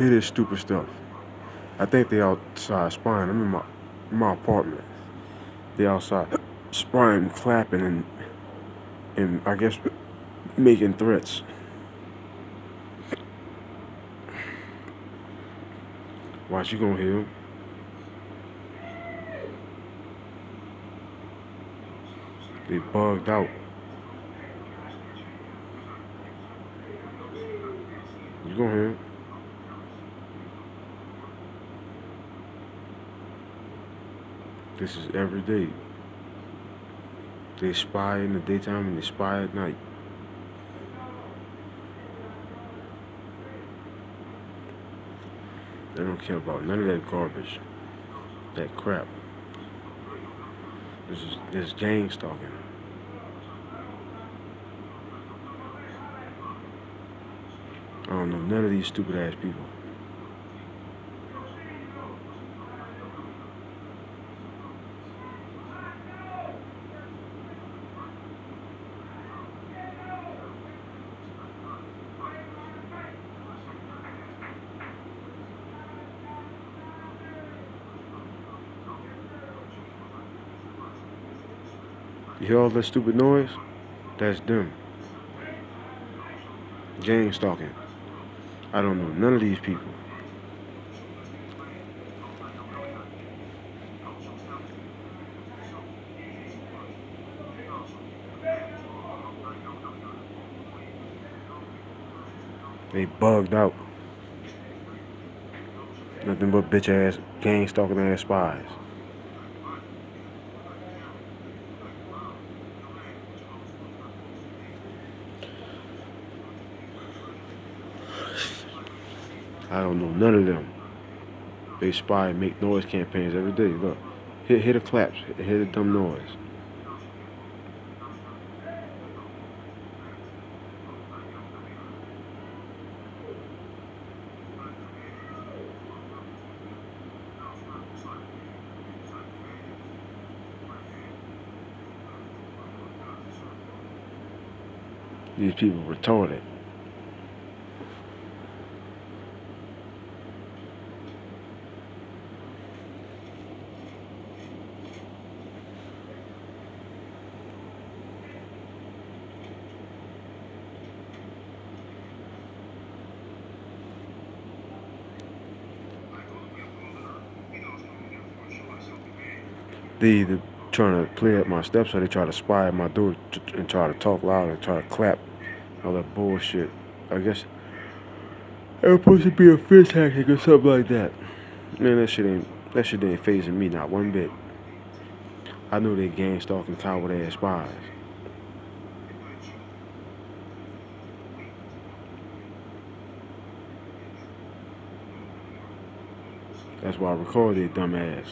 Hear this stupid stuff. I think they outside spying. I'm in my apartment. They outside spying, clapping, and I guess making threats. Watch, you gonna hear them. They bugged out. You gonna hear them. This is every day. They spy in the daytime and they spy at night. They don't care about none of that garbage, that crap. This is gang stalking. I don't know none of these stupid ass people. You hear all that stupid noise? That's them. Gang stalking. I don't know none of these people. They bugged out. Nothing but bitch ass gang stalking ass spies. I don't know none of them. They spy and make noise campaigns every day. Look, hear the claps, hear the dumb noise. These people retarded. They either trying to play up my steps or they try to spy at my door and try to talk loud and try to clap. All that bullshit. I guess it was supposed to be a fear tactic or something like that. Man, that shit ain't phasing me not one bit. I know they gang stalking coward ass spies. That's why I record their dumb ass.